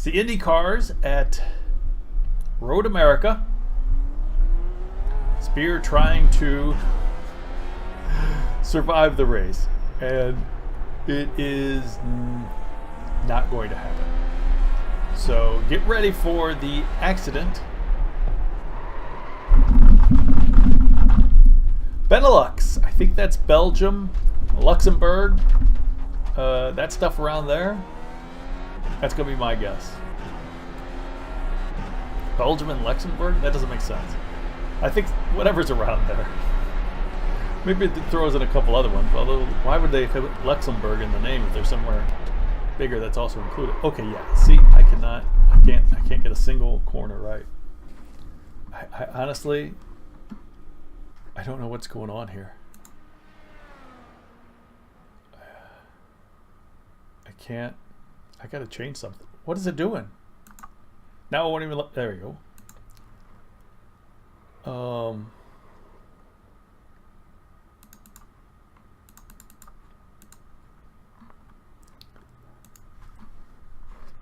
It's the Indy cars at Road America. Spear trying to survive the race, and it is not going to happen. So get ready for the accident. Benelux, I think that's Belgium, Luxembourg, that stuff around there. That's going to be my guess. Belgium and Luxembourg? That doesn't make sense. I think whatever's around there. Maybe it throws in a couple other ones. Although, why would they put Luxembourg in the name if there's somewhere bigger that's also included? Okay, yeah. See, I can't get a single corner right. I honestly, I don't know what's going on here. I gotta change something. What is it doing? Now it won't even look. There we go.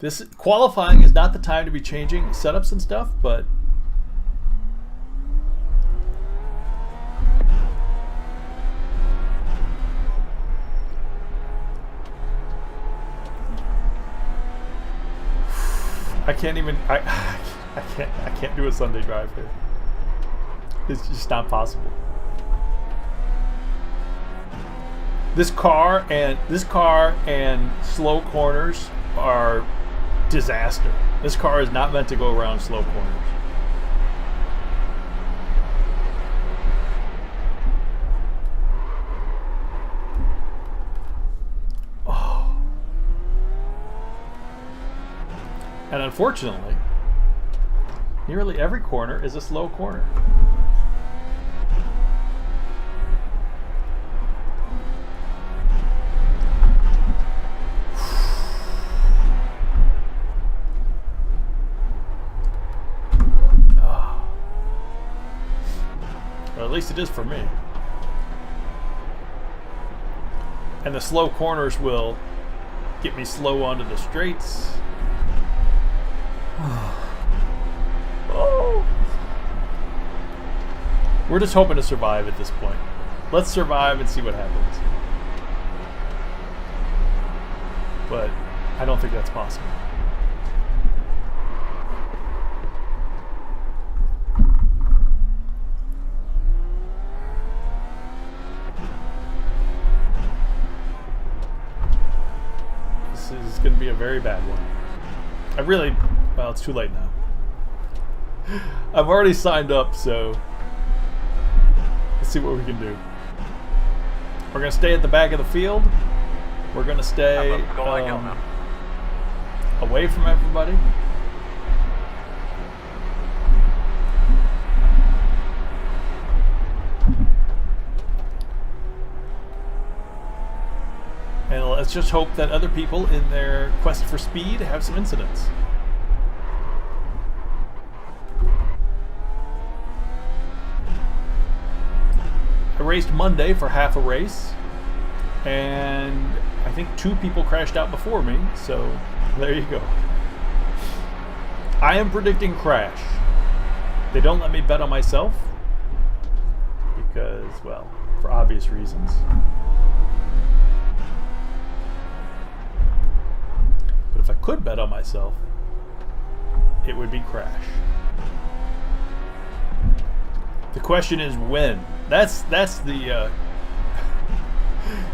This qualifying is not the time to be changing setups and stuff, but I can't even. I can't do a Sunday drive here. It's just not possible. This car and slow corners are disaster. This car is not meant to go around slow corners. Oh. And unfortunately, nearly every corner is a slow corner. At least it is for me. And the slow corners will get me slow onto the straights. Oh. We're just hoping to survive at this point. Let's survive and see what happens. But I don't think that's possible. Is going to be a very bad one. Well, it's too late now. I've already signed up, so let's see what we can do. We're going to stay at the back of the field. We're going to stay away from everybody. And let's just hope that other people in their quest for speed have some incidents. I raced Monday for half a race, and I think 2 people crashed out before me, so there you go. I am predicting crash. They don't let me bet on myself because, well, for obvious reasons. But if I could bet on myself, it would be crash. The question is when. That's the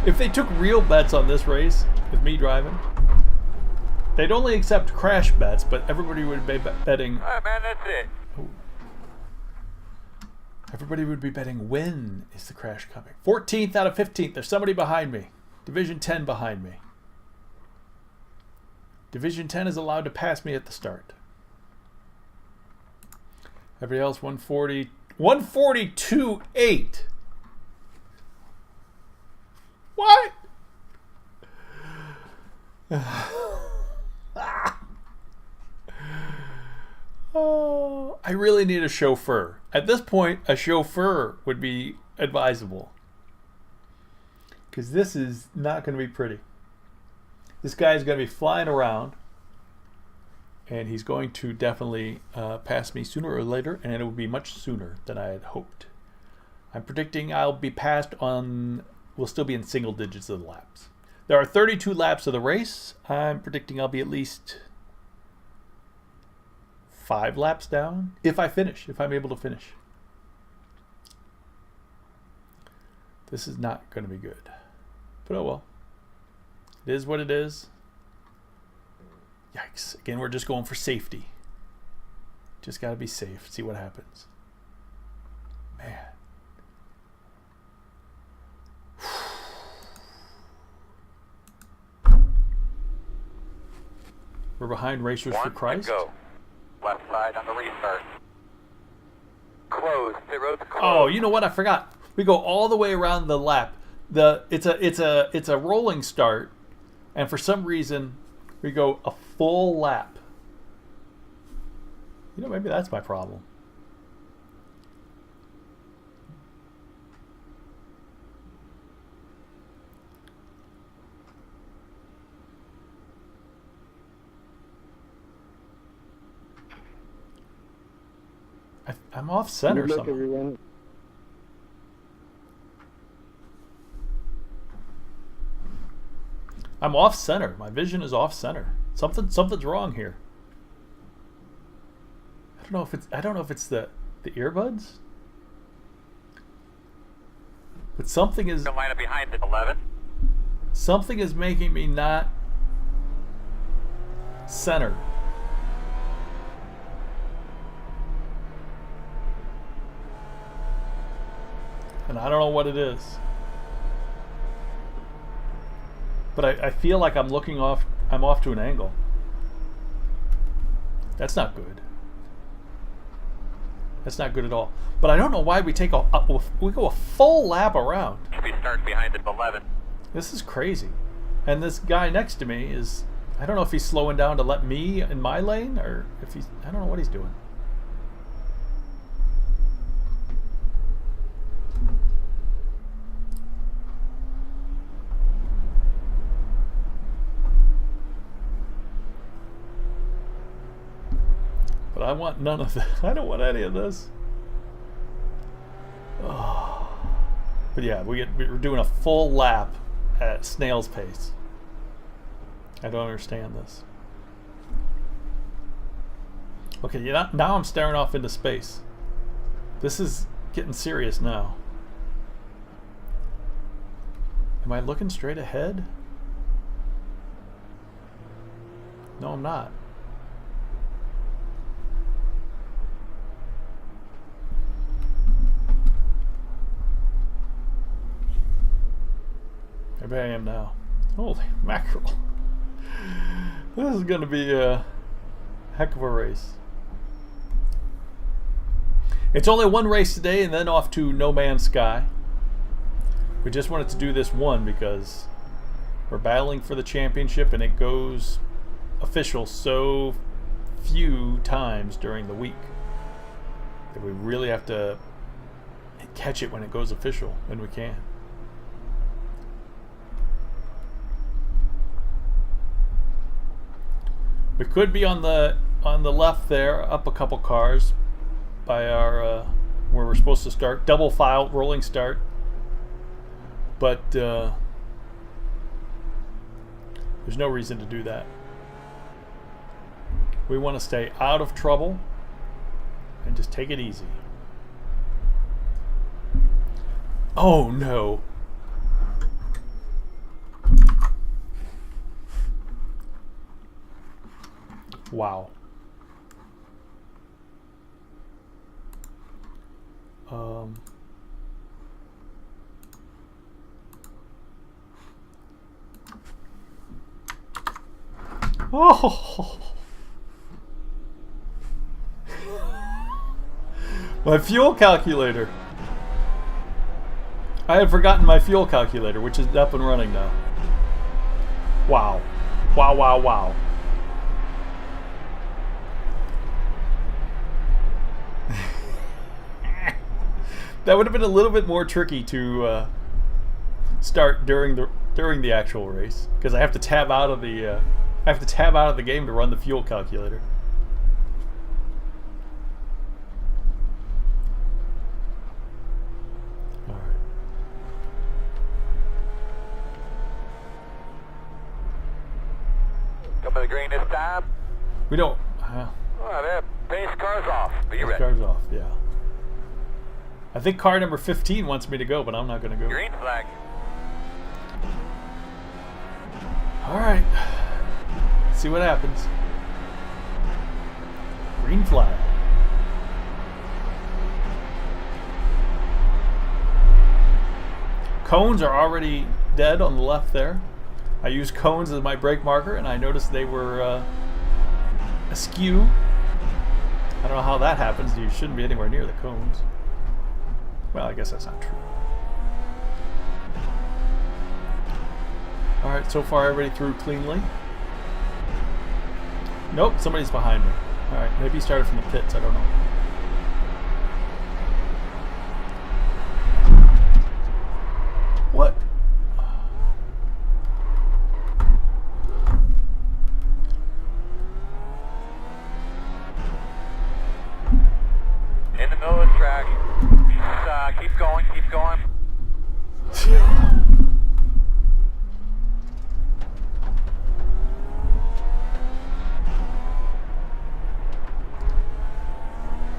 if they took real bets on this race with me driving, they'd only accept crash bets, but everybody would be betting. Alright, man, that's it. Oh, everybody would be betting when is the crash coming. 14th out of 15th. There's somebody behind me. Division 10 behind me. Division 10 is allowed to pass me at the start. Everybody else 140, 142.8. What? Oh, I really need a chauffeur. At this point, a chauffeur would be advisable. Because this is not going to be pretty. This guy is going to be flying around. And he's going to definitely pass me sooner or later, and it will be much sooner than I had hoped. I'm predicting I'll be passed on, we'll still be in single digits of the laps. There are 32 laps of the race. I'm predicting I'll be at least 5 laps down if I finish, if I'm able to finish. This is not going to be good. But oh well. It is what it is. Yikes. Again, we're just going for safety. Just got to be safe. See what happens. Man. We're behind Racers for Christ. Go. Left side on the restart. Close. Pit road's closed. Oh, you know what? I forgot. We go all the way around the lap. It's a rolling start, and for some reason we go a full lap. You know, maybe that's my problem. I'm off center somehow. I'm off center. My vision is off center. Something's wrong here. I don't know if it's the earbuds. But something is The line up behind it, 11. something is making me not center. And I don't know what it is. But I feel like I'm off to an angle. That's not good. That's not good at all. But I don't know why we go a full lap around. Should be starting behind it, 11. This is crazy. And this guy next to me is, I don't know if he's slowing down to let me in my lane, or if he's, I don't know what he's doing. But I want none of that. I don't want any of this. Oh. But yeah, we're doing a full lap at snail's pace. I don't understand this. Okay, now I'm staring off into space. This is getting serious now. Am I looking straight ahead? No, I'm not. Maybe I am now. Holy mackerel. This is going to be a heck of a race. It's only one race today and then off to No Man's Sky. We just wanted to do this one because we're battling for the championship and it goes official so few times during the week that we really have to catch it when it goes official when we can. We could be on the left there, up a couple cars by our where we're supposed to start. Double file rolling start. But there's no reason to do that. We want to stay out of trouble and just take it easy. Oh no. Wow. Oh. My fuel calculator. I had forgotten my fuel calculator, which is up and running now. Wow. Wow, wow, wow. That would have been a little bit more tricky to start during the actual race because I have to tab out of the game to run the fuel calculator. Coming to the green this time. We don't. Oh, that pace car's off. Are you ready? Car's off, yeah. I think car number 15 wants me to go, but I'm not going to go. Green flag. All right. Let's see what happens. Green flag. Cones are already dead on the left there. I used cones as my brake marker, and I noticed they were askew. I don't know how that happens. You shouldn't be anywhere near the cones. Well, I guess that's not true. Alright, so far everybody through cleanly. Nope, somebody's behind me. Alright, maybe he started from the pits, I don't know. What? In the middle of the track. Keep going, keep going.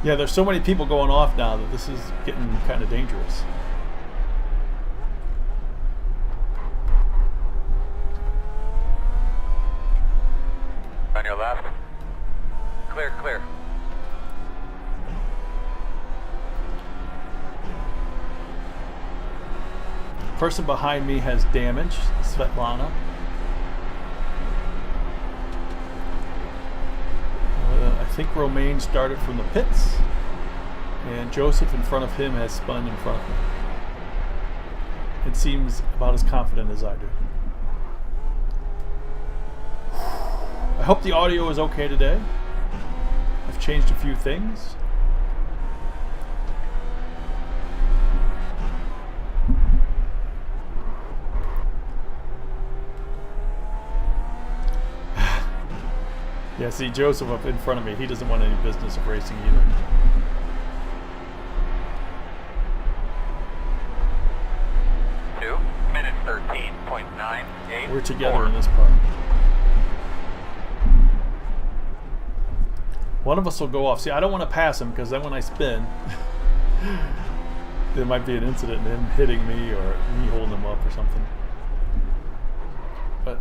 Yeah, there's so many people going off now that this is getting kind of dangerous. On your left. Clear, clear. Person behind me has damage, Svetlana. I think Romain started from the pits, and Joseph in front of him has spun in front of me. It seems about as confident as I do. I hope the audio is okay today. I've changed a few things. Yeah, see Joseph up in front of me. He doesn't want any business of racing either. Minutes 13.98. We're together in this part. One of us will go off. See, I don't want to pass him because then when I spin, there might be an incident in him hitting me or me holding him up or something. But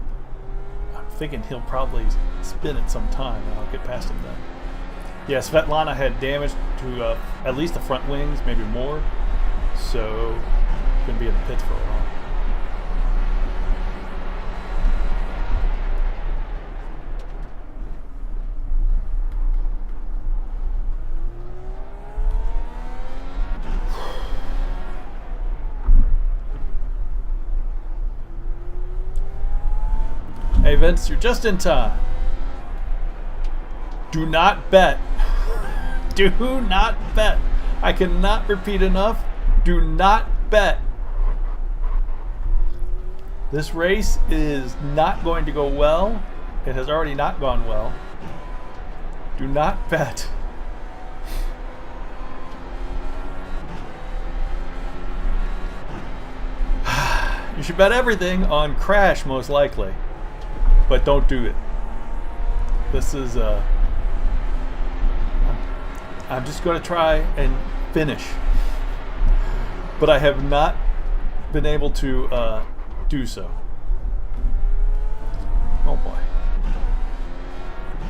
I'm thinking he'll probably spin at some time and I'll get past him then. Yeah, Svetlana had damage to at least the front wings, maybe more. So, going to be in the pits for a while. Hey Vince, you're just in time. Do not bet. Do not bet. I cannot repeat enough. Do not bet. This race is not going to go well. It has already not gone well. Do not bet. You should bet everything on Crash, most likely. But don't do it. This is I'm just going to try and finish. But I have not been able to do so. Oh boy.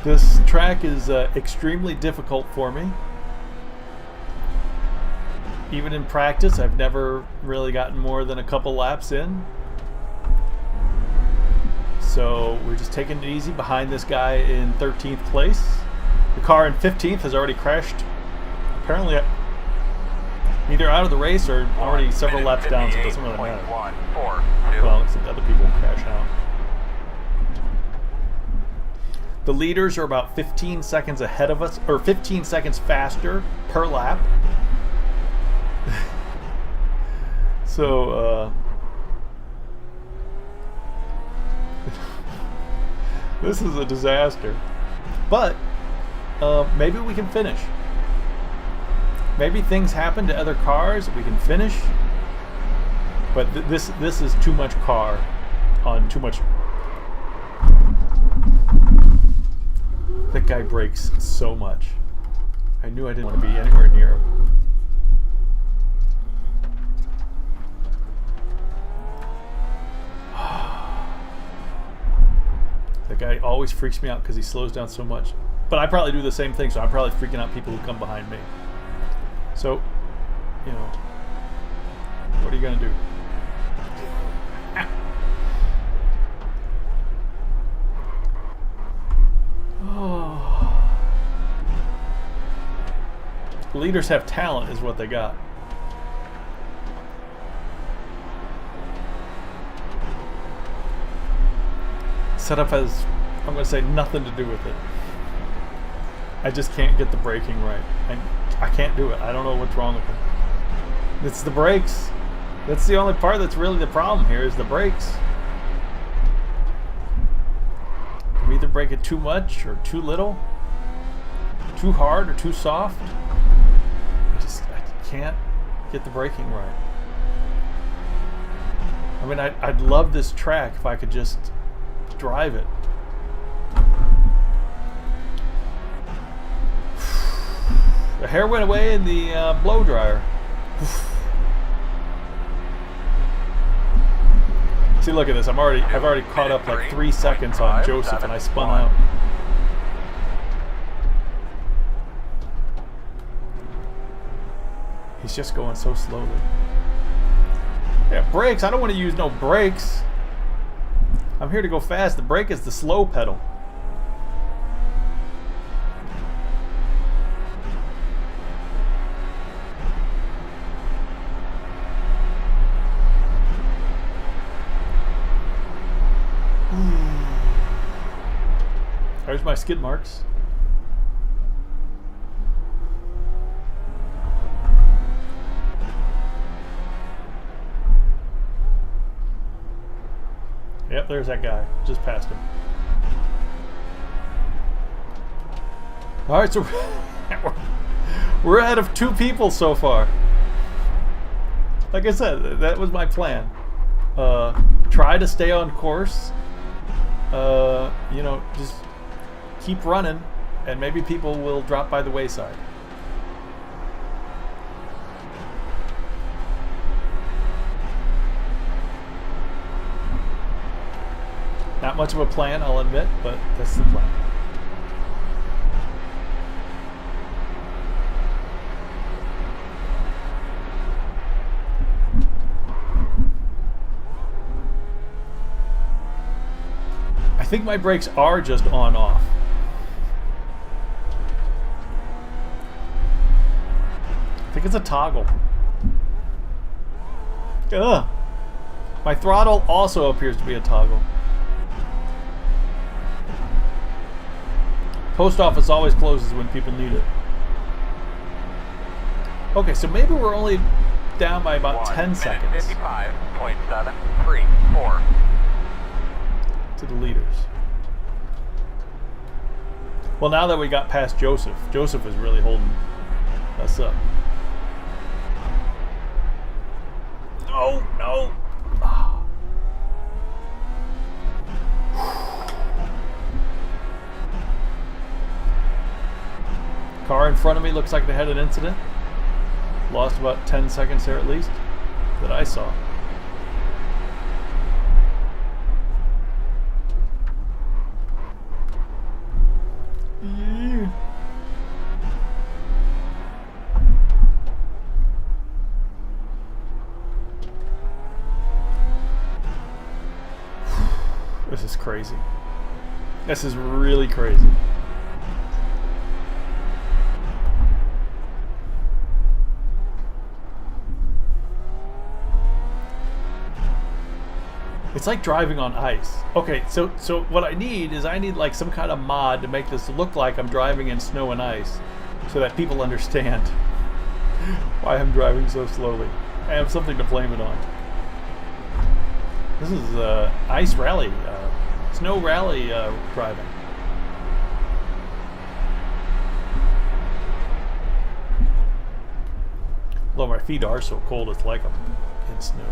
This track is extremely difficult for me. Even in practice, I've never really gotten more than a couple laps in. So we're just taking it easy behind this guy in 13th place. The car in 15th has already crashed. Apparently either out of the race or already several laps down, so it doesn't really matter. Well, except other people crash out. The leaders are about 15 seconds ahead of us, or 15 seconds faster per lap. So, this is a disaster. But maybe we can finish. Maybe things happen to other cars. We can finish. But this is too much car on too much. guy brakes so much. I knew I didn't want to be anywhere near him. That guy always freaks me out because he slows down so much. But I probably do the same thing, so I'm probably freaking out people who come behind me. So, you know, what are you going to do? Oh. Leaders have talent is what they got. Setup has, I'm going to say, nothing to do with it. I just can't get the braking right. I can't do it. I don't know what's wrong with it. It's the brakes. That's the only part that's really the problem here is the brakes. I'm either braking too much or too little, too hard or too soft. I can't get the braking right. I mean, I'd love this track if I could just drive it. The hair went away in the blow dryer. See, look at this. I've already caught up like 3 seconds on Joseph, and I spun out. He's just going so slowly. Yeah, brakes. I don't want to use no brakes. I'm here to go fast. The brake is the slow pedal. There's my skid marks. Yep, there's that guy. Just passed him. Alright, so we're ahead of 2 people so far. Like I said, that was my plan. Try to stay on course. You know, just keep running, and maybe people will drop by the wayside. Not much of a plan, I'll admit, but that's the plan. I think my brakes are just on-off. I think it's a toggle. Ugh. My throttle also appears to be a toggle. Post office always closes when people need it. Okay, so maybe we're only down by about 10 seconds. 55.734 to the leaders. Well, now that we got past Joseph is really holding us up. No, no. Car in front of me looks like they had an incident. Lost about 10 seconds there at least that I saw. Yeah. This is crazy. This is really crazy. It's like driving on ice. Okay, so what I need is like some kind of mod to make this look like I'm driving in snow and ice so that people understand why I'm driving so slowly. I have something to blame it on. This is ice rally, snow rally driving. Although my feet are so cold, it's like I'm in snow.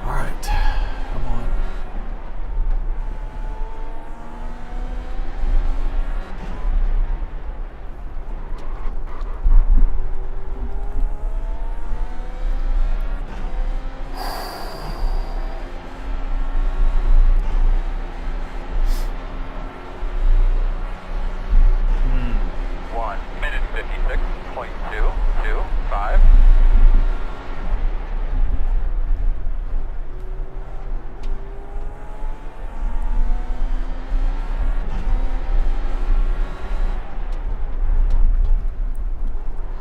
All right, come on.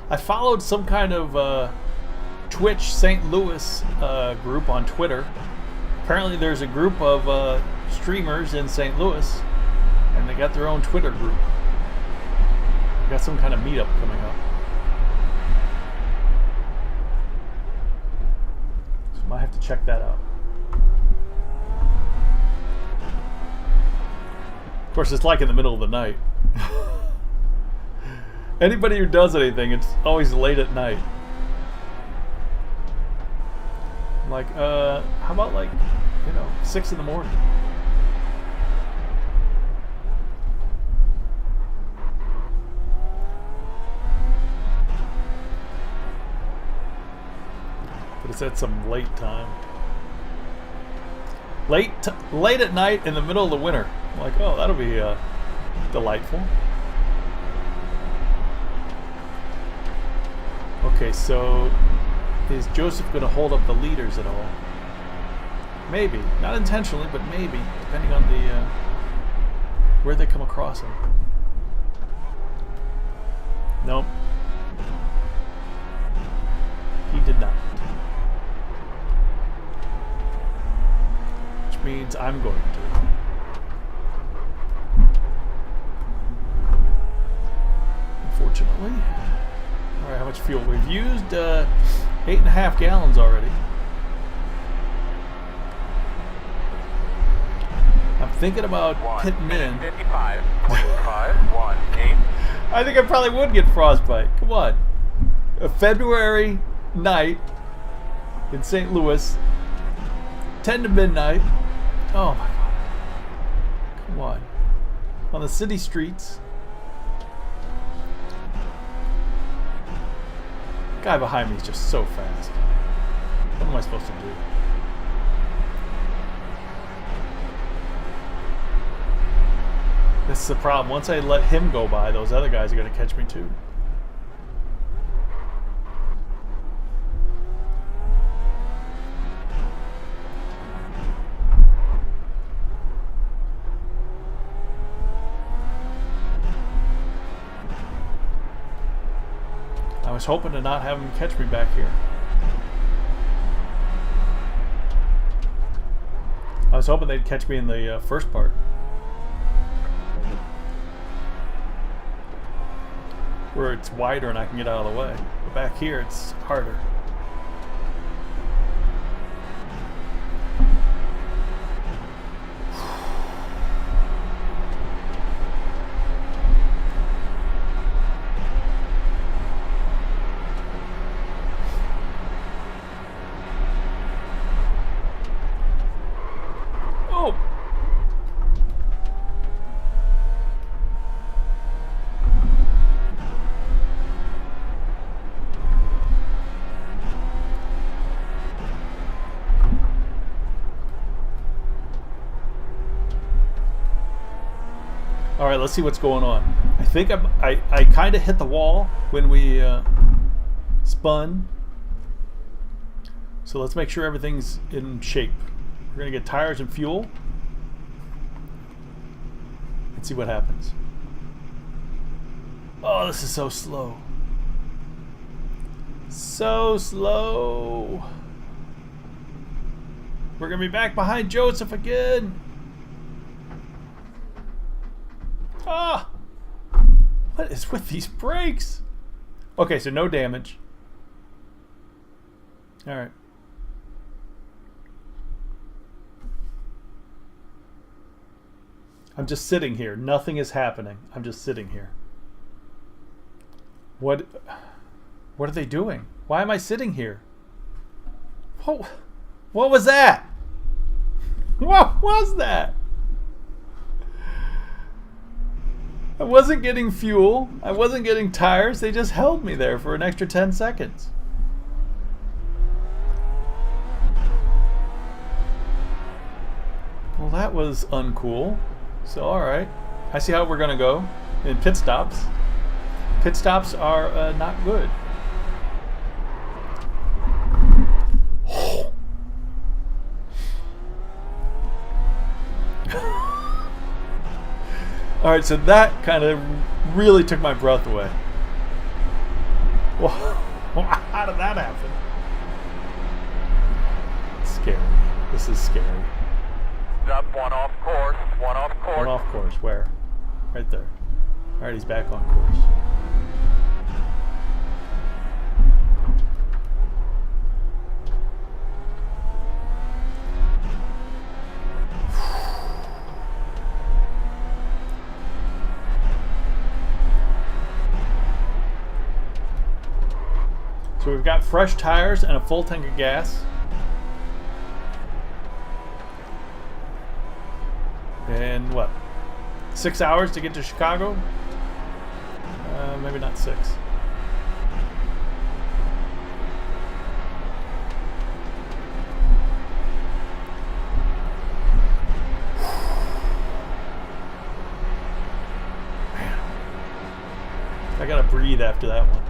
I followed some kind of Twitch St. Louis group on Twitter. Apparently there's a group of streamers in St. Louis, and they got their own Twitter group. They got some kind of meetup coming up. So I might have to check that out. Of course, it's like in the middle of the night. Anybody who does anything, it's always late at night. Like, how about like, 6 in the morning? But it's at some late time. Late at night in the middle of the winter. I'm like, oh, that'll be delightful. Okay, so is Joseph going to hold up the leaders at all? Maybe. Not intentionally, but maybe, depending on the where they come across him. Nope. He did not. Which means I'm going to. Unfortunately. Alright, how much fuel? We've used 8.5 gallons already. I'm thinking about hitting in. 55.518. I think I probably would get frostbite. Come on. A February night in St. Louis, 10 to midnight. Oh my god. Come on. On the city streets. The guy behind me is just so fast. What am I supposed to do? This is the problem. Once I let him go by, those other guys are going to catch me too. I was hoping to not have him catch me back here. I was hoping they'd catch me in the first part. Where it's wider and I can get out of the way. But back here it's harder. Alright, let's see what's going on. I think I kind of hit the wall when we spun. So let's make sure everything's in shape. We're going to get tires and fuel. And see what happens. Oh, this is so slow. So slow. We're going to be back behind Joseph again. Ah! What is with these brakes? Okay, so no damage. Alright. I'm just sitting here. Nothing is happening. I'm just sitting here. What are they doing? Why am I sitting here? What was that? What was that? I wasn't getting fuel. I wasn't getting tires. They just held me there for an extra 10 seconds. Well, that was uncool. So, alright. I see how we're going to go in pit stops. Pit stops are not good. Alright, so that kind of really took my breath away. Whoa. How did that happen? It's scary. This is scary. Up, one off course, one off course. One off course. Where? Right there. Alright, he's back on course. So we've got fresh tires and a full tank of gas. And what? 6 hours to get to Chicago? Maybe not 6. Man. I gotta breathe after that one.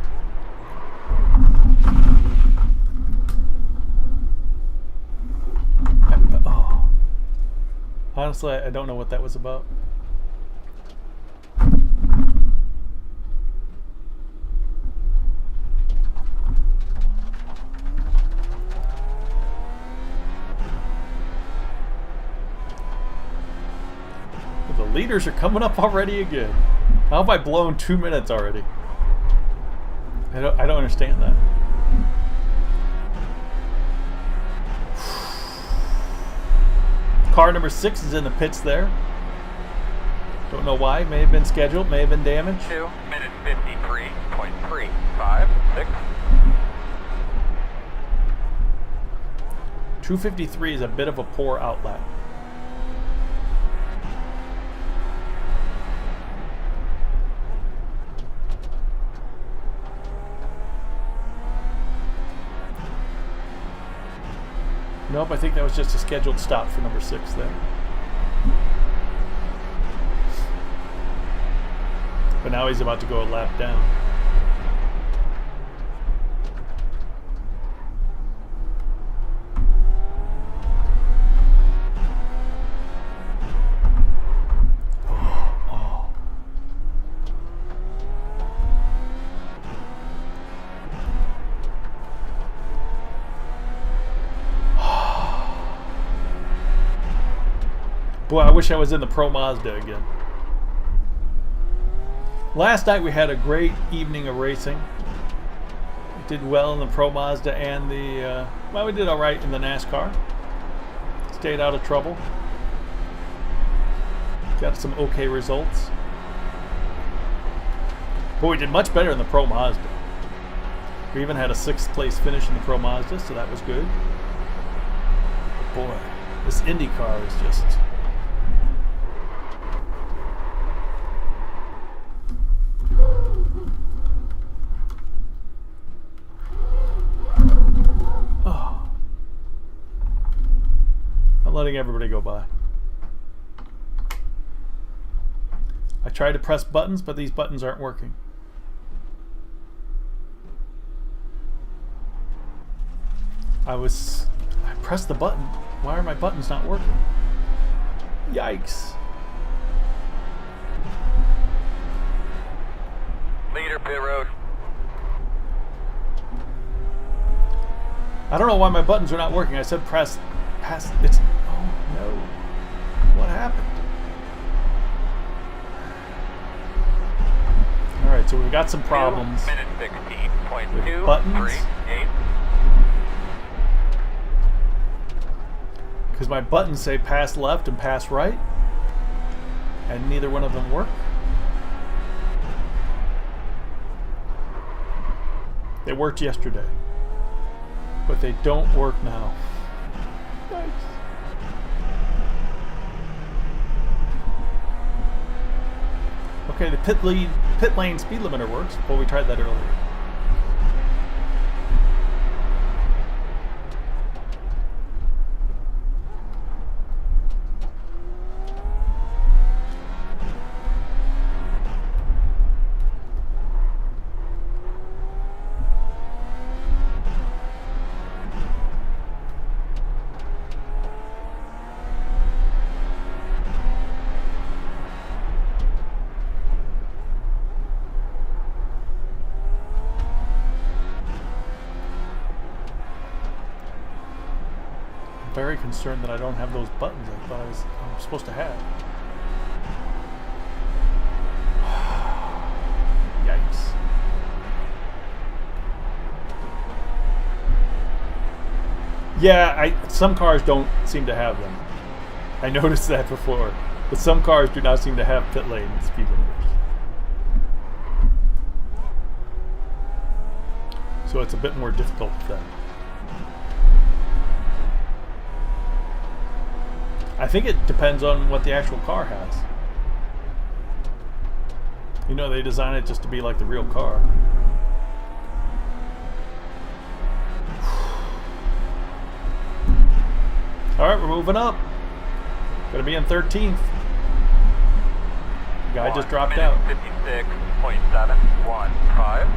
Oh. Honestly, I don't know what that was about. The leaders are coming up already again. How have I blown 2 minutes already? I don't understand that. Car number 6 is in the pits there. Don't know why. May have been scheduled. May have been damaged. 2 minute 53.356. 2:53 is a bit of a poor outlet. Nope, I think that was just a scheduled stop for number 6 there. But now he's about to go a lap down. Boy, I wish I was in the Pro Mazda again. Last night we had a great evening of racing. We did well in the Pro Mazda and the, well, we did all right in the NASCAR. Stayed out of trouble. Got some okay results. But we did much better in the Pro Mazda. We even had a 6th place finish in the Pro Mazda, so that was good. But boy, this Indy car is just... letting everybody go by. I tried to press buttons, but these buttons aren't working. I pressed the button. Why are my buttons not working? Yikes. Leader pit road. I don't know why my buttons are not working. I said press. It's, oh no. What happened? Alright, so we've got some problems 2 minute 16.238. with buttons. Because my buttons say pass left and pass right, and neither one of them work. They worked yesterday, but they don't work now. Nice. Okay, the pit lane speed limiter works. Well, we tried that earlier. very concerned that I don't have those buttons I thought I'm supposed to have. Yikes. Yeah, some cars don't seem to have them. I noticed that before. But some cars do not seem to have pit lane speed limiters. So it's a bit more difficult with them. I think it depends on what the actual car has. You know, they design it just to be like the real car. Alright, we're moving up. Gonna be in 13th. Guy just dropped out. 56.715.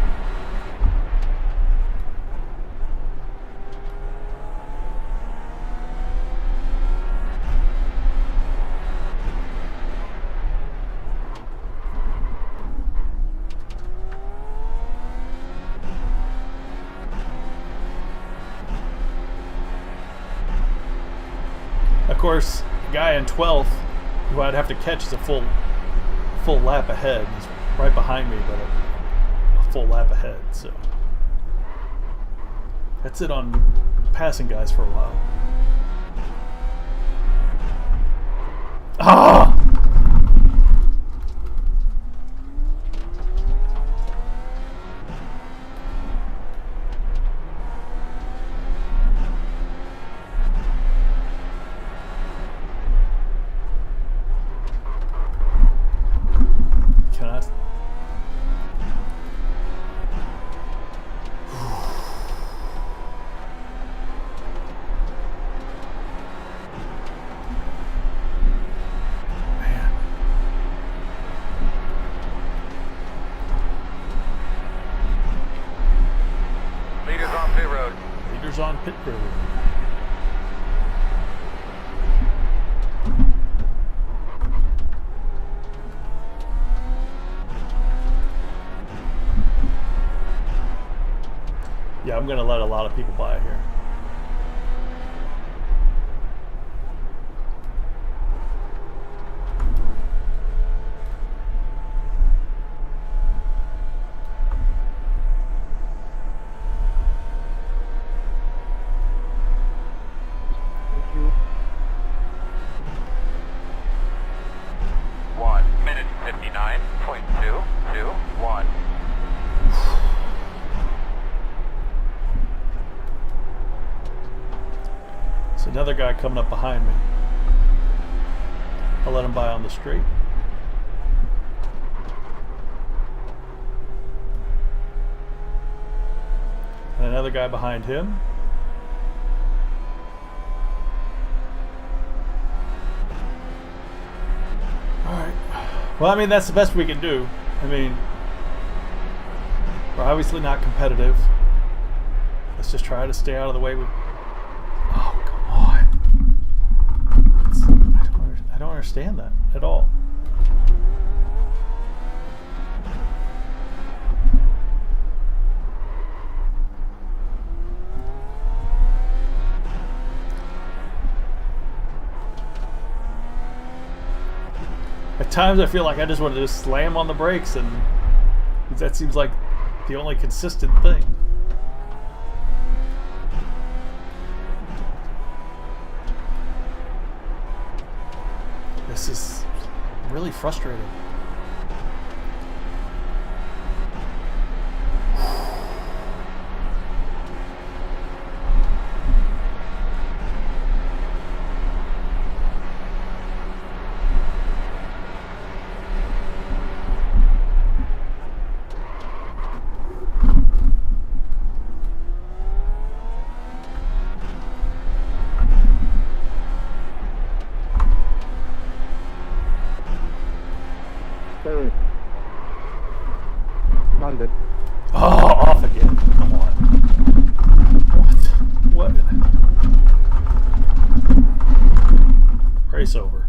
Of course, the guy in 12th, who I'd have to catch, is a full lap ahead. He's right behind me, but a full lap ahead. So that's it on passing guys for a while. Ah! On pit road. Yeah, I'm gonna let a lot of people by here. Another guy coming up behind me. I'll let him by on the straight. And another guy behind him. Alright. Well, I mean, that's the best we can do. I mean, we're obviously not competitive. Let's just try to stay out of the way. Oh, come on. I don't understand that at all. At times I feel like I just want to just slam on the brakes, and that seems like the only consistent thing. This is really frustrating. Oh, off again. Come on. What? Race over.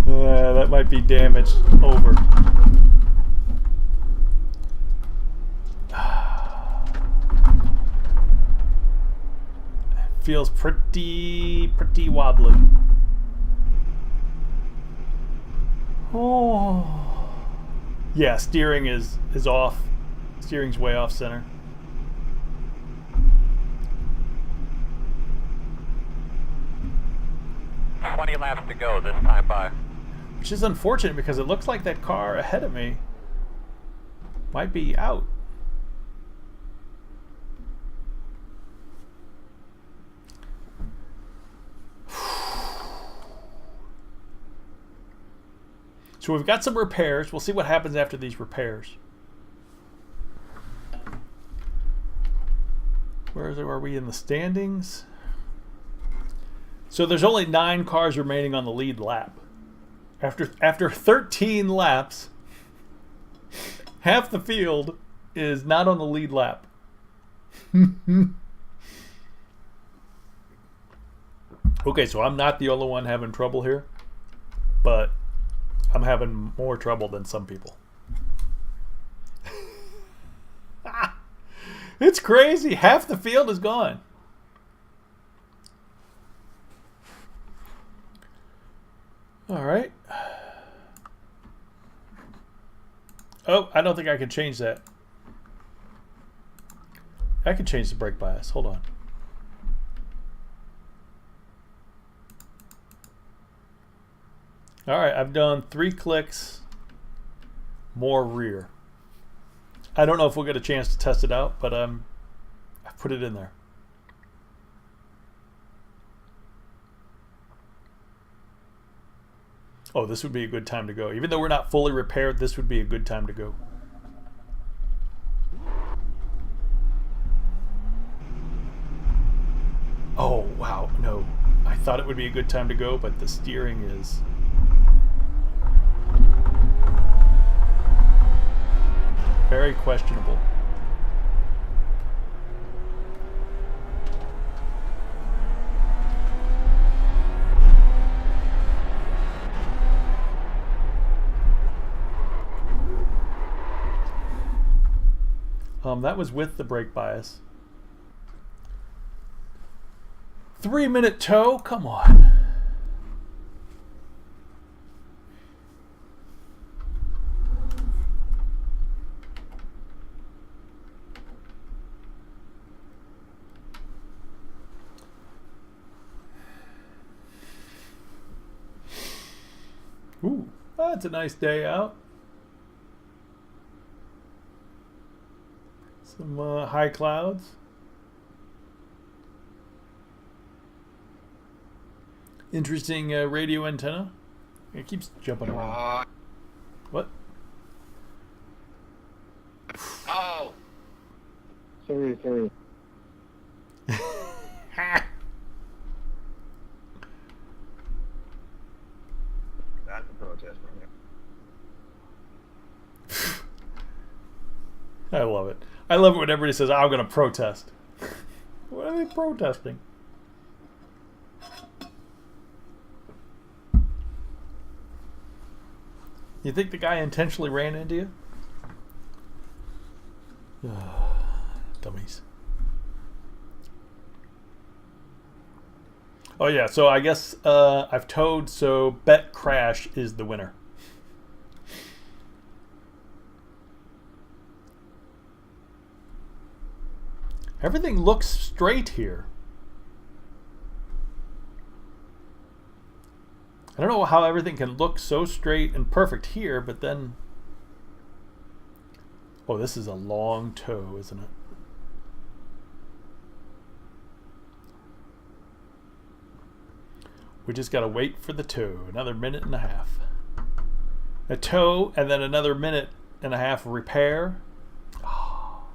That might be damaged. Over. feels pretty wobbly. Oh. Yeah, steering is off. Steering's way off center. "20 laps to go this time by." Which is unfortunate because it looks like that car ahead of me might be out. So we've got some repairs. We'll see what happens after these repairs. Where are we in the standings? So there's only 9 cars remaining on the lead lap. After 13 laps, half the field is not on the lead lap. Okay, so I'm not the only one having trouble here, but I'm having more trouble than some people. It's crazy. Half the field is gone. All right. Oh, I don't think I can change that. I can change the brake bias. Hold on. All right, I've done 3 clicks, more rear. I don't know if we'll get a chance to test it out, but I put it in there. Oh, this would be a good time to go. Even though we're not fully repaired, this would be a good time to go. Oh, wow. No. I thought it would be a good time to go, but the steering is... very questionable. That was with the brake bias. 3-minute tow? Come on. Ooh, that's a nice day out. Some high clouds. Interesting radio antenna. It keeps jumping around. What? Oh! Sorry. That's a protest from you. I love it. I love it when everybody says, I'm going to protest. What are they protesting? You think the guy intentionally ran into you? Dummies. Oh yeah, so I guess I've towed, so bet crash is the winner. Everything looks straight here. I don't know how everything can look so straight and perfect here, but then... Oh, this is a long tow, isn't it? We just got to wait for the tow. Another 1.5 minutes. A tow, and then another 1.5 minutes of repair. Oh.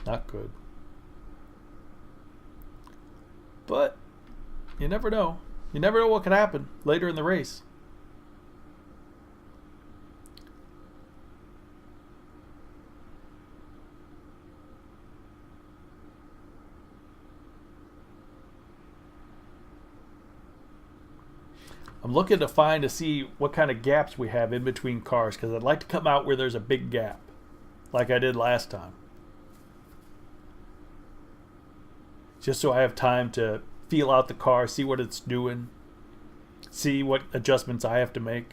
Not good. But you never know. You never know what could happen later in the race. I'm looking to see what kind of gaps we have in between cars, because I'd like to come out where there's a big gap. like I did last time. Just so I have time to feel out the car, see what it's doing, see what adjustments I have to make.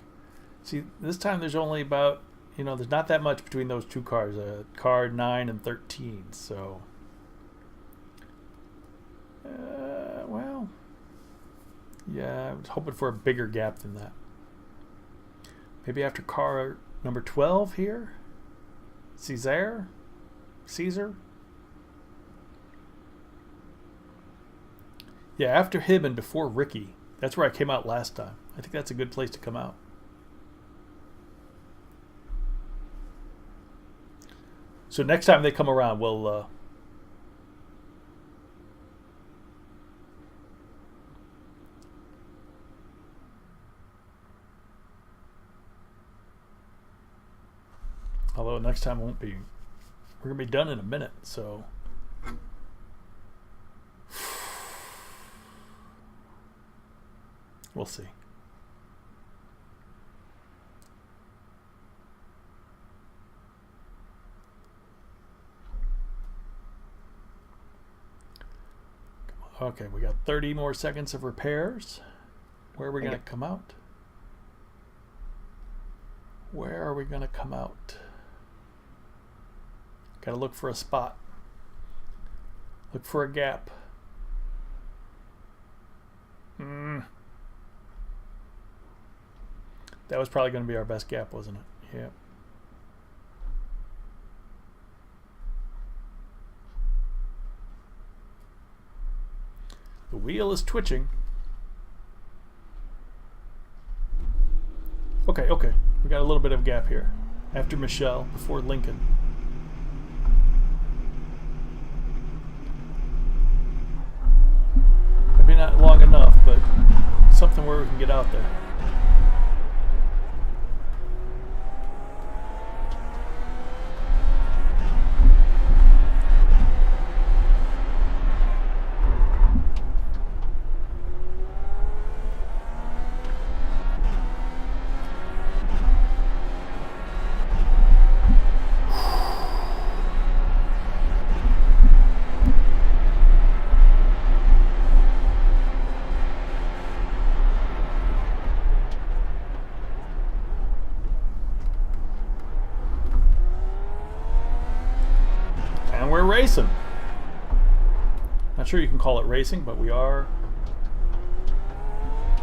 See, this time there's only about, there's not that much between those two cars, car 9 and 13, so... well, yeah, I was hoping for a bigger gap than that. Maybe after car number 12 here? Caesar? Yeah, after him and before Ricky. That's where I came out last time. I think that's a good place to come out. So next time they come around, we'll... although next time won't be... we're going to be done in a minute, so... we'll see. Okay, we got 30 more seconds of repairs. Where are we going to come out? Where are we going to come out? Got to look for a spot. Look for a gap. That was probably going to be our best gap, wasn't it? Yeah. The wheel is twitching. Okay. We got a little bit of a gap here. After Michelle, before Lincoln. Maybe not long enough, but something where we can get out there. Racing. Not sure you can call it racing, but we are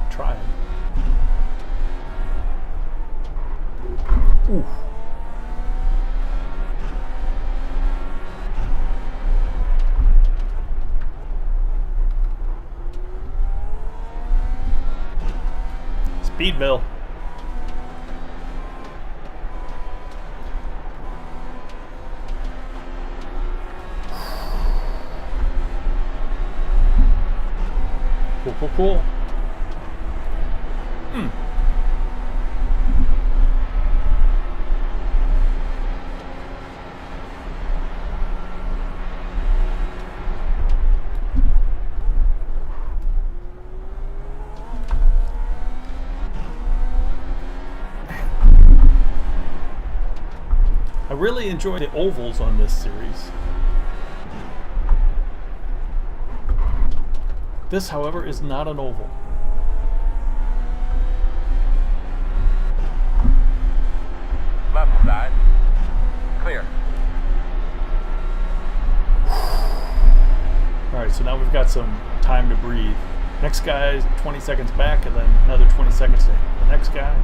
trying. Ooh. Speedville. Cool. I really enjoy the ovals on this series. This, however, is not an oval. Left side. Clear. Alright, so now we've got some time to breathe. Next guy is 20 seconds back, and then another 20 seconds to the next guy.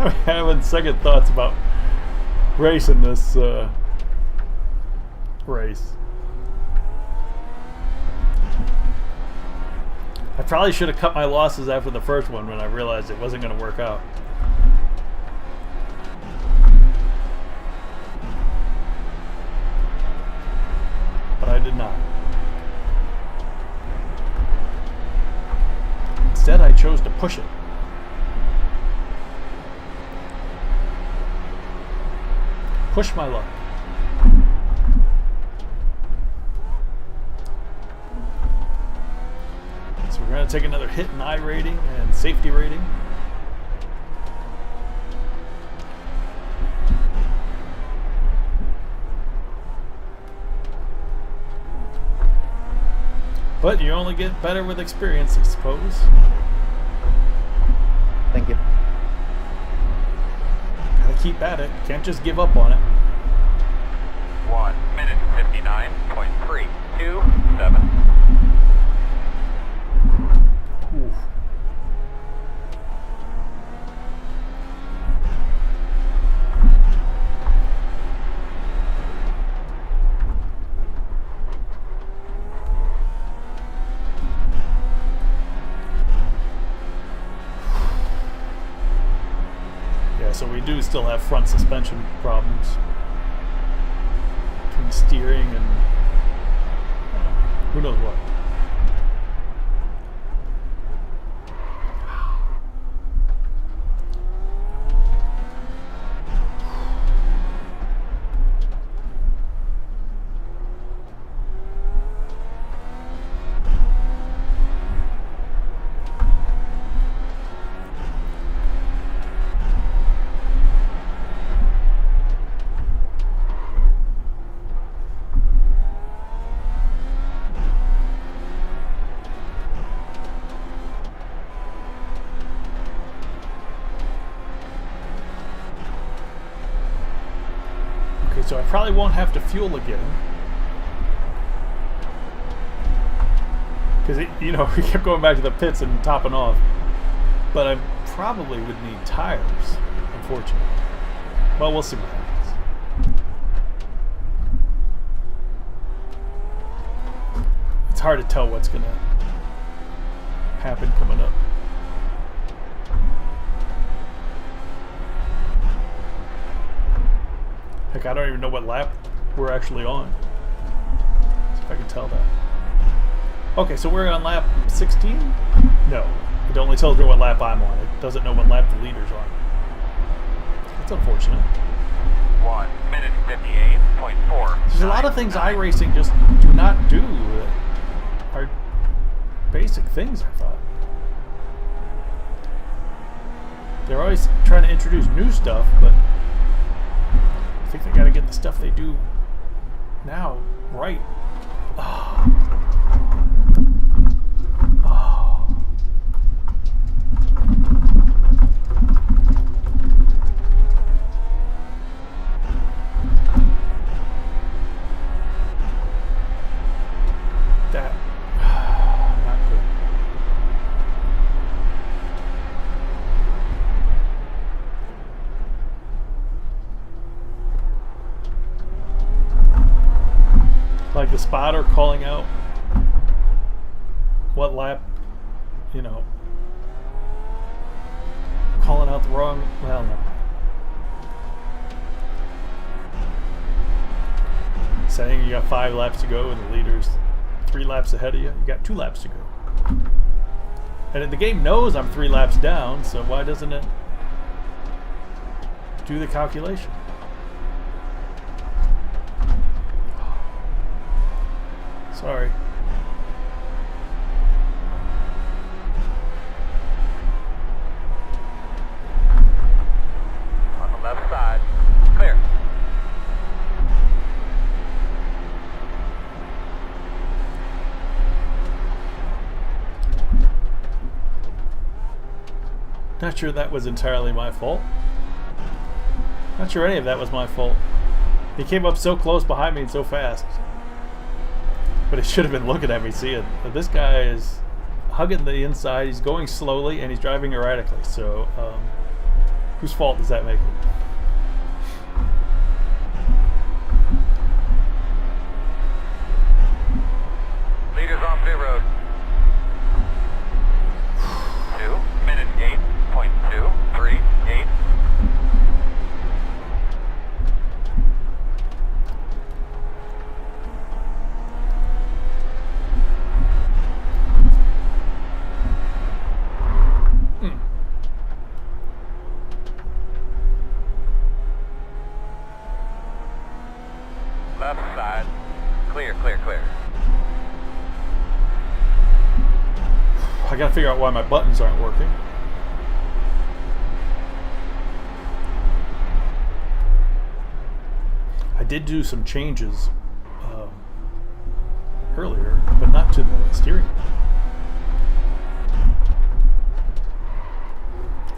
I'm having second thoughts about racing this race. I probably should have cut my losses after the first one when I realized it wasn't going to work out. But I did not. Instead, I chose to push it. Push my luck. So we're going to take another hit in I rating and safety rating. But you only get better with experience, I suppose. Thank you. Gotta keep at it. Can't just give up on it. 1 minute 59.327. Oof. Yeah, so we do still have front suspension problems between steering and who knows what. So I probably won't have to fuel again. Because, you know, we kept going back to the pits and topping off. But I probably would need tires, unfortunately. Well, we'll see what happens. It's hard to tell what's going to happen coming up. Heck, I don't even know what lap we're actually on. See if I can tell that. Okay, so we're on lap 16? No. It only tells me what lap I'm on. It doesn't know what lap the leader's on. That's unfortunate. 1 minute 58.4. There's a lot of things iRacing just do not do that are basic things, I thought. They're always trying to introduce new stuff, but I think they gotta get the stuff they do now right. Oh. Oh. That not good. Like the spotter calling out what lap, you know, calling out the wrong, well, no. Saying you got 5 laps to go and the leader's 3 laps ahead of you, you got 2 laps to go. And the game knows I'm 3 laps down, so why doesn't it do the calculation? Sorry. On the left side. Clear. Not sure that was entirely my fault. Not sure any of that was my fault. He came up so close behind me and so fast. But he should have been looking at me, seeing that this guy is hugging the inside. He's going slowly and he's driving erratically. So Whose fault does that make it? Leaders on pit road. 2 minutes gate. 0.23 gate. Left side. Clear, clear, clear. I gotta figure out why my buttons aren't working. I did do some changes earlier, but not to the steering wheel.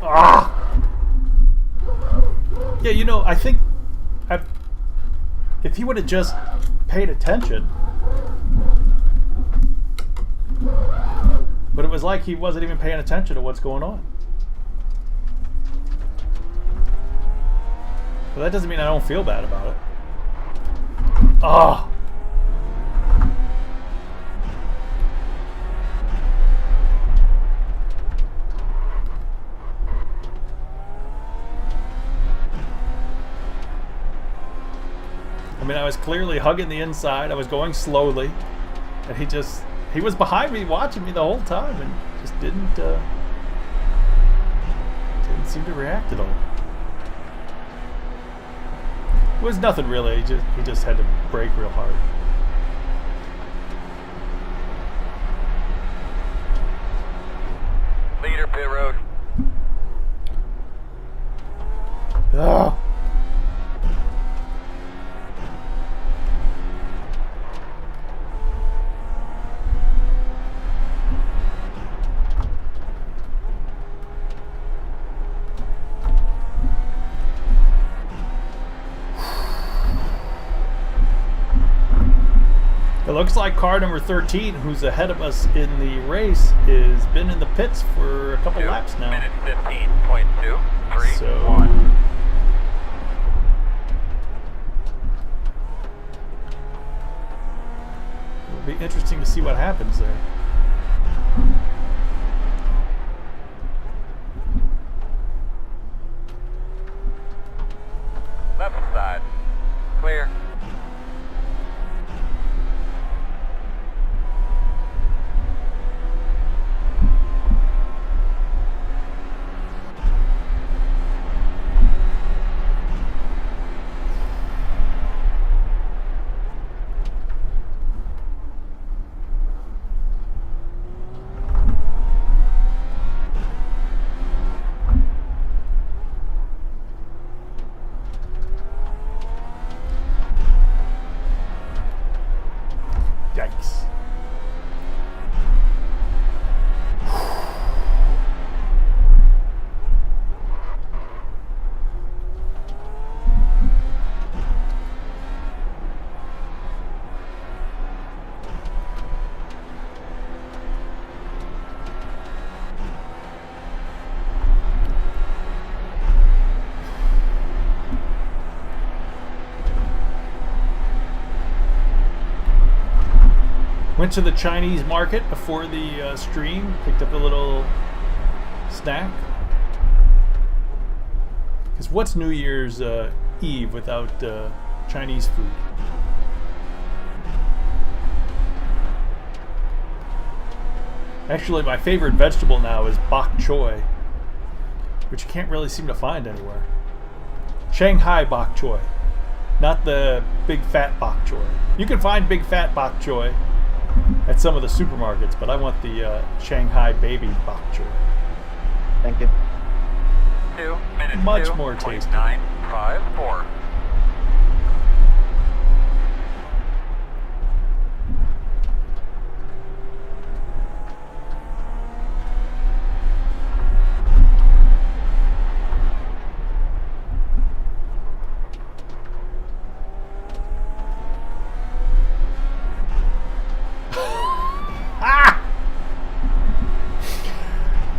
Ah! Yeah, you know, I think if he would have just paid attention, but it was like he wasn't even paying attention to what's going on. But that doesn't mean I don't feel bad about it. Ah! I mean, I was clearly hugging the inside. I was going slowly, and he was behind me, watching me the whole time, and just didn't seem to react at all. It was nothing really. He just had to brake real hard. Leader pit road. Ah. It looks like car number 13, who's ahead of us in the race, has been in the pits for a couple laps now. 2 minutes 15.231. So, it'll be interesting to see what happens there. Left side. Clear. Yikes. Went to the Chinese market before the stream, picked up a little snack. Because what's New Year's Eve without Chinese food? Actually, my favorite vegetable now is bok choy, which you can't really seem to find anywhere. Shanghai bok choy, not the big fat bok choy. You can find big fat bok choy at some of the supermarkets, but I want the Shanghai baby bok choy. Thank you. 2 minutes Much more tasty. 954.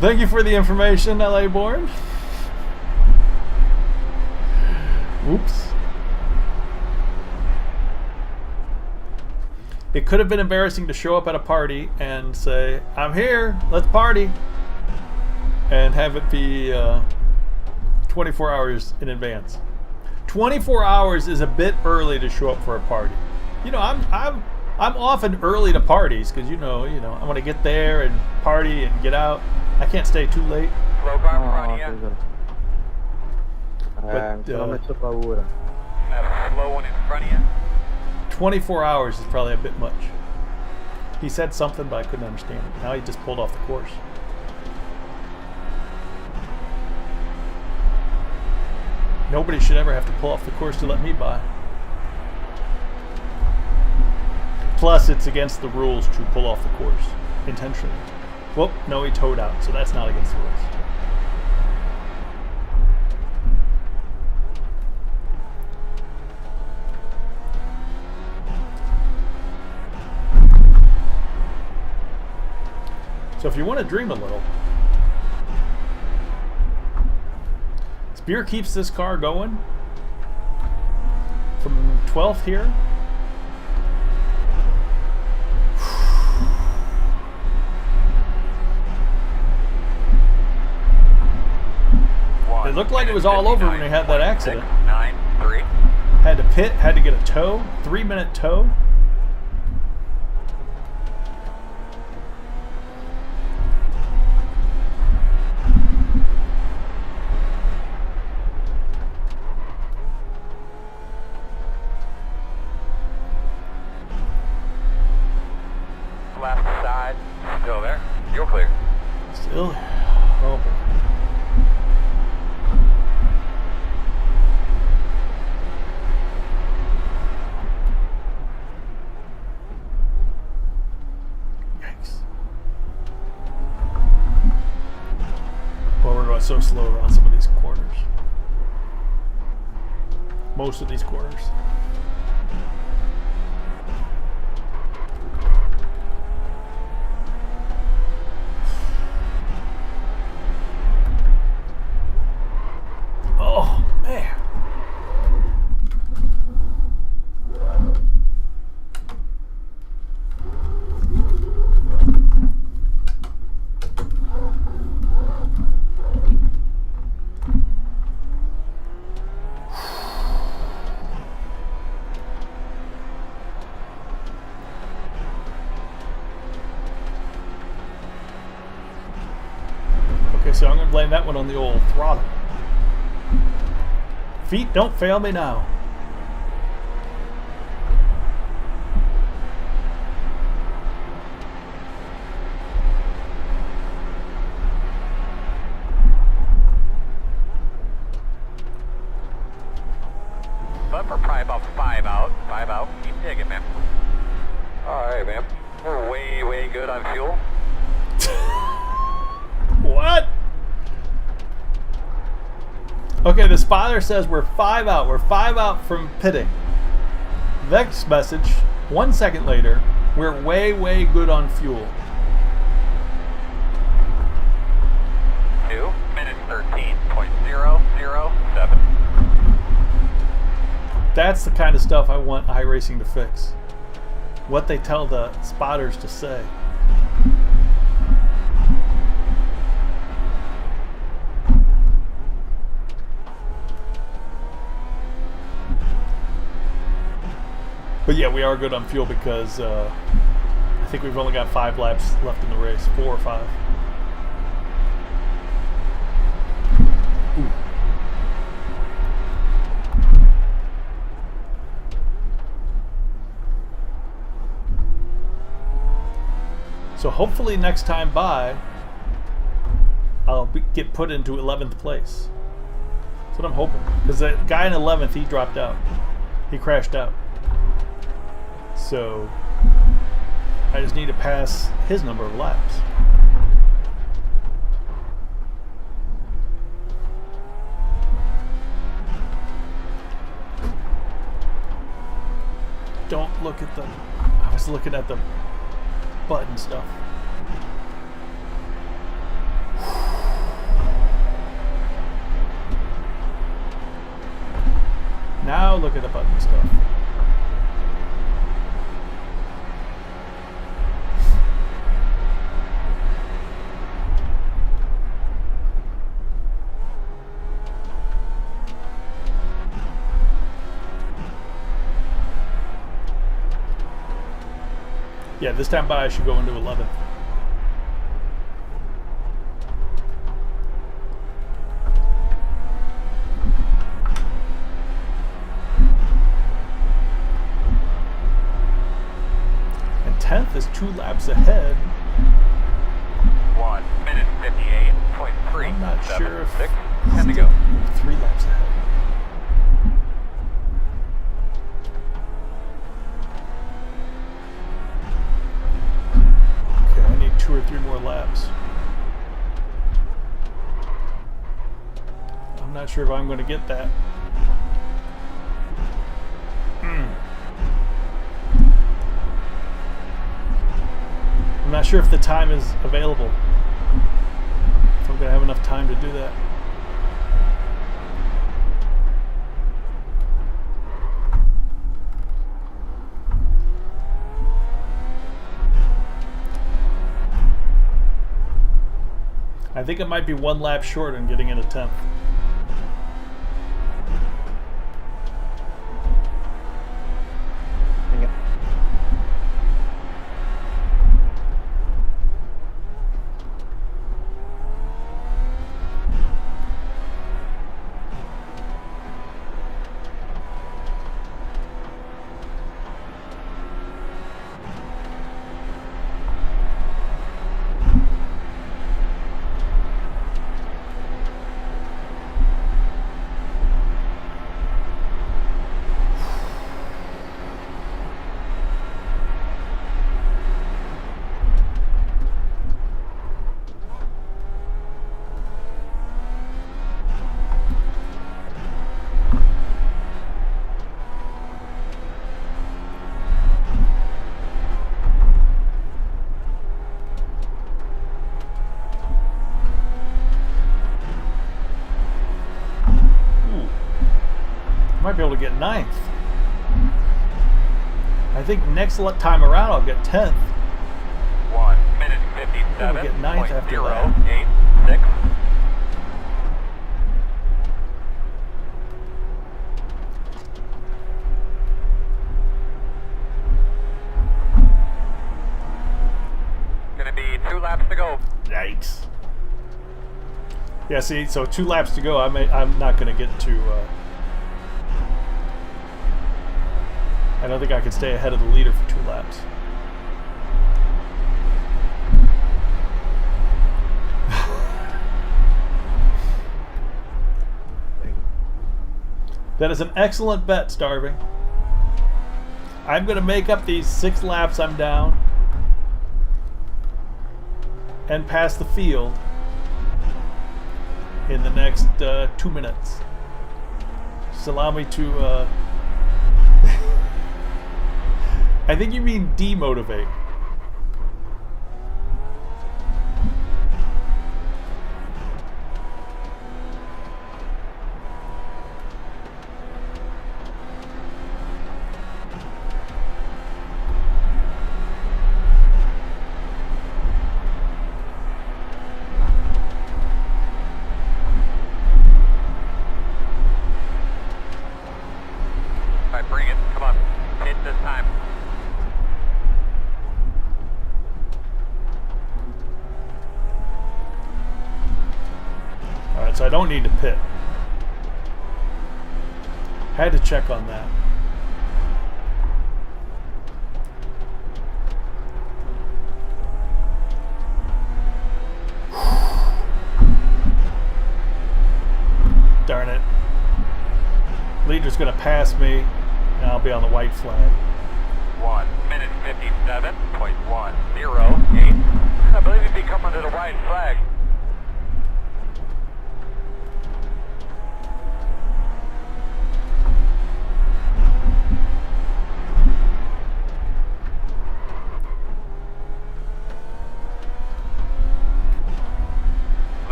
Thank you for the information, LA Born. Oops. It could have been embarrassing to show up at a party and say, I'm here, let's party. And have it be 24 hours in advance. 24 hours is a bit early to show up for a party. You know, I'm often early to parties because you know, I want to get there and party and get out. I can't stay too late. Slow car in No, front of you. siguro. Solo medyo paura. Have a slow one in front of you. 24 hours is probably a bit much. He said something, but I couldn't understand it. Now he just pulled off the course. Nobody should ever have to pull off the course to let me by. Plus, it's against the rules to pull off the course intentionally. Well, no, he towed out, so that's not against the rules. So if you want to dream a little, Spear keeps this car going from 12th here. It looked like it was all over when he had that accident. 9-3. Had to pit, had to get a tow, 3-minute tow. Left side. Still there. You're clear. Still, oh boy. Yikes. Well, we're going so slow around some of these corners. Most of these corners. Oh, man. Okay, so I'm going to blame that one on the old throttle. Feet don't fail me now. But we're probably about 5 out. 5 out. Keep digging, man. Alright, man. We're way good on fuel. What? Okay, the spotter says we're 5 out. We're 5 out from pitting. Next message, 1 second later, we're way good on fuel. 2 minutes 13.007. That's the kind of stuff I want iRacing to fix. What they tell the spotters to say. But yeah, we are good on fuel because I think we've only got 5 laps left in the race. 4 or 5. Ooh. So hopefully next time by, I'll get put into 11th place. That's what I'm hoping. Because the guy in 11th, he dropped out. He crashed out. So I just need to pass his number of laps. Don't look at the... I was looking at the button stuff. Now look at the button stuff. Yeah, this time by I should go into 11th. And 10th is 2 laps ahead. 1 minute 58.3. I'm not sure if 6. 10 to go. 3 laps ahead. Okay, I need 2 or 3 more laps. I'm not sure if I'm going to get that. I'm not sure if the time is available. If I'm going to have enough time to do that. I think it might be 1 lap short on getting into 10th. Thank you. Might be able to get 9th. I think next time around I'll get 10th. 1 minute 57. We'll get 9th after that. 086. Gonna be 2 laps to go. Yikes. Yeah, see, so 2 laps to go. I'm not going to get to... I don't think I can stay ahead of the leader for 2 laps. That is an excellent bet, Starving. I'm going to make up these 6 laps I'm down and pass the field in the next 2 minutes. Just allow me to... I think you mean demotivate. All right, bring it. Come on. Hit this time. Alright, so I don't need to pit. Had to check on that. Darn it. Leader's gonna pass me, and I'll be on the white flag. 1 minute 57.108. I believe you'd be coming to the white flag.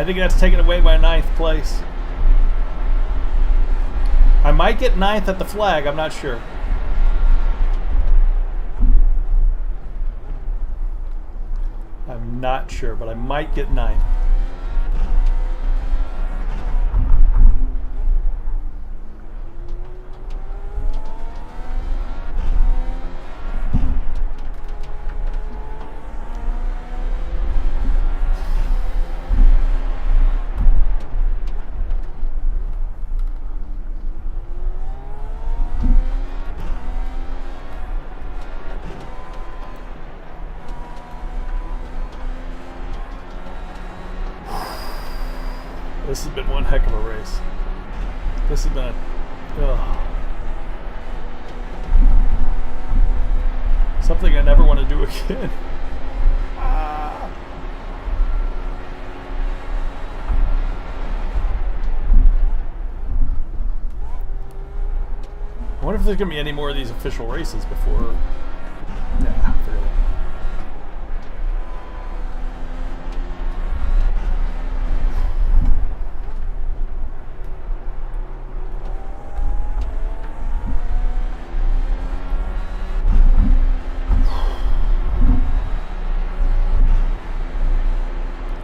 I think that's taken away by 9th place. I might get 9th at the flag, I'm not sure. I'm not sure, but I might get 9th. This has been one heck of a race. This has been something I never want to do again. Ah. I wonder if there's going to be any more of these official races before... Yeah, forget it.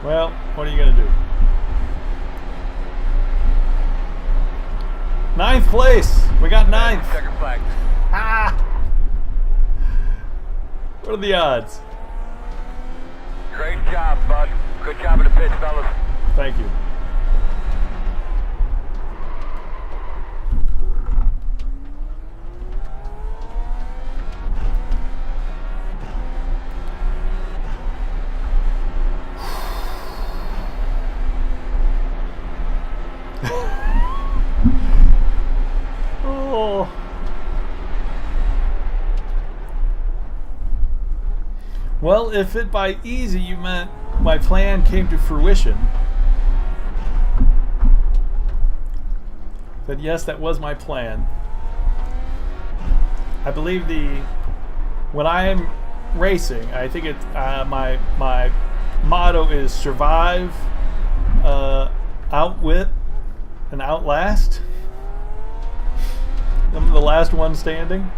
Well, what are you going to do? 9th place! We got 9th! Checkered flag. Ah! What are the odds? Great job, bud. Good job in the pits, fellas. Thank you. Oh. Well, if it by easy you meant my plan came to fruition, then yes, that was my plan. I believe when I'm racing, I think it's my motto is survive, outwit, and outlast. I'm the last one standing.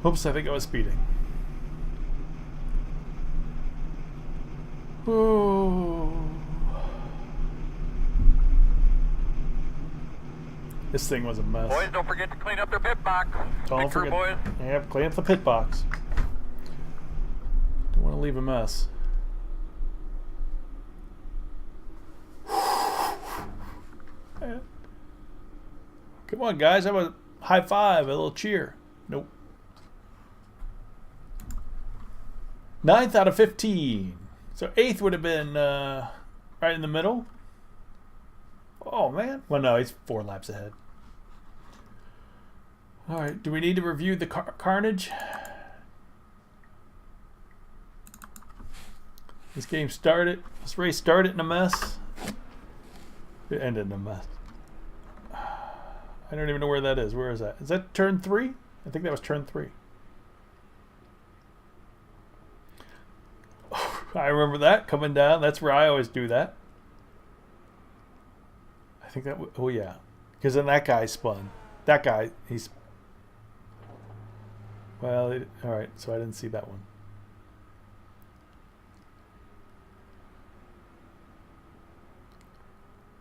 Oops, I think I was speeding. Ooh. This thing was a mess. Boys, don't forget to clean up their pit box. Don't Big crew, forget. boys. Yep, clean up the pit box. Don't want to leave a mess. Come on, guys. How about a high five, a little cheer? Nope. 9th out of 15. So 8th would have been right in the middle. Oh, man. Well, no, he's 4 laps ahead. All right. Do we need to review the carnage? This game started. This race started in a mess. It ended in a mess. I don't even know where that is. Where is that? Is that turn 3? I think that was turn 3. I remember that coming down. That's where I always do that. I think that. Oh yeah, because then that guy spun. That guy, he's. Well, all right. So I didn't see that one.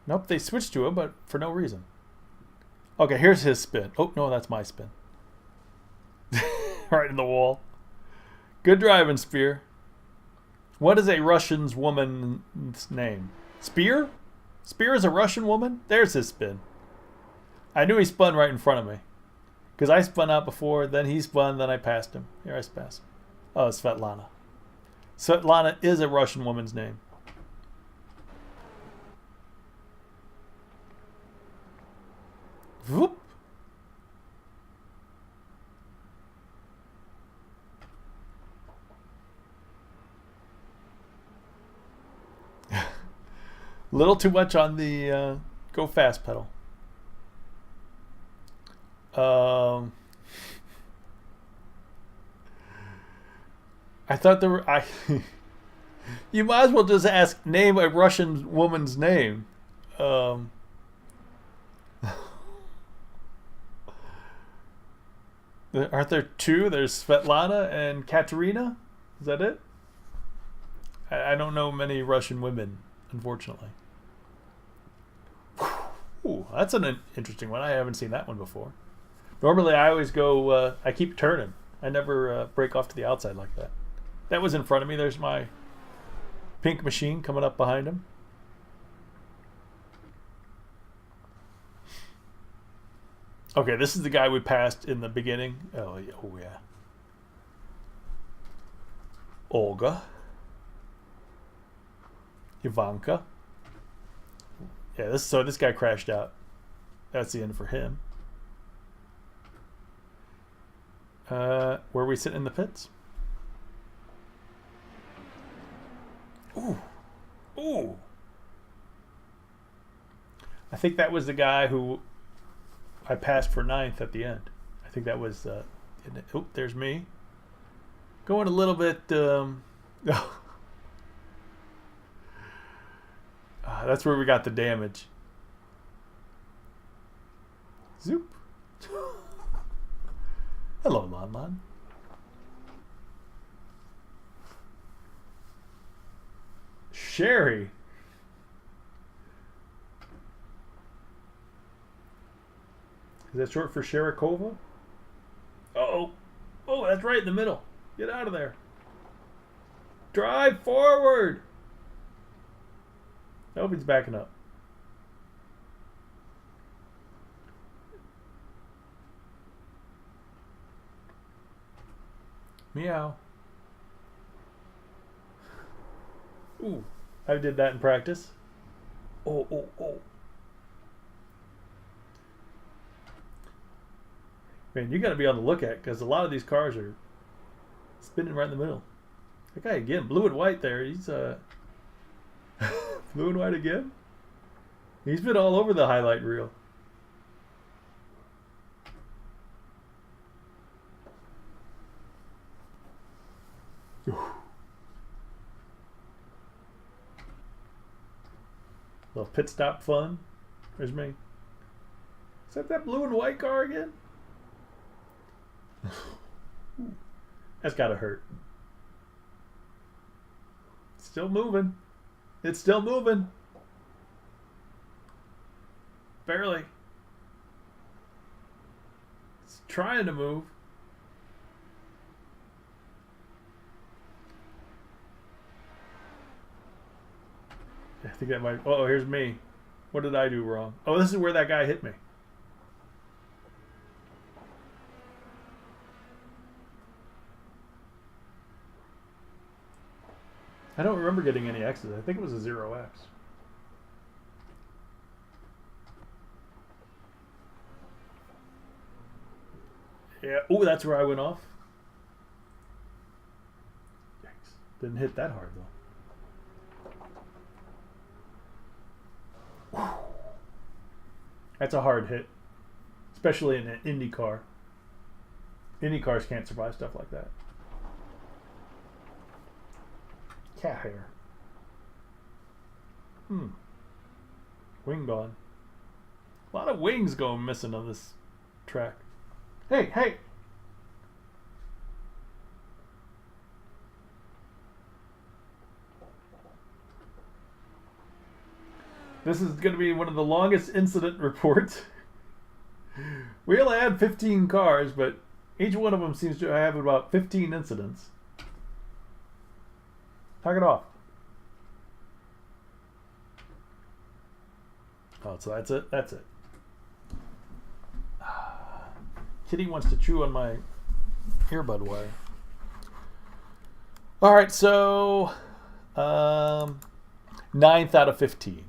Nope, they switched to him, but for no reason. Okay, here's his spin. Oh no, that's my spin. Right in the wall. Good driving, Spear. What is a Russian woman's name? Spear? Spear is a Russian woman? There's his spin. I knew he spun right in front of me. Because I spun out before, then he spun, then I passed him. Here I passed him. Oh, it's Svetlana. Svetlana is a Russian woman's name. Whoop. Little too much on the go fast pedal. I thought there were. You might as well just ask name a Russian woman's name. Aren't there two? There's Svetlana and Katerina. Is that it? I don't know many Russian women, unfortunately. Ooh, that's an interesting one. I haven't seen that one before. Normally, I always go. I keep turning. I never break off to the outside like that. That was in front of me. There's my pink machine coming up behind him. Okay, this is the guy we passed in the beginning. Oh yeah. Olga. Ivanka. Yeah, this guy crashed out. That's the end for him. Where are we sitting in the pits? Ooh. I think that was the guy who I passed for 9th at the end. I think that was oh, there's me. Going a little bit that's where we got the damage. Zoop. Hello, Lon Lon. Sherry. Is that short for Sharikova? Uh-oh. Oh, that's right in the middle. Get out of there. Drive forward. I hope he's backing up. Meow. Ooh, I did that in practice. Oh. Man, you got to be on the lookout because a lot of these cars are spinning right in the middle. That guy again, blue and white there. He's blue and white again. He's been all over the highlight reel. Little pit stop fun. There's me. Is that blue and white car again? That's gotta hurt. Still moving. It's still moving. Barely. It's trying to move. I think that might. Oh, here's me. What did I do wrong? Oh, this is where that guy hit me. I don't remember getting any X's. I think it was a 0X. Yeah. Oh, that's where I went off. Yikes. Didn't hit that hard, though. That's a hard hit. Especially in an Indy car. Indy cars can't survive stuff like that. Cat hair. Wing gone. A lot of wings going missing on this track. Hey! This is going to be one of the longest incident reports. We only had 15 cars, but Each one of them seems to have about 15 incidents. Knock it off. Oh, so that's it? That's it. Kitty wants to chew on my earbud wire. All right, so 9th out of 15.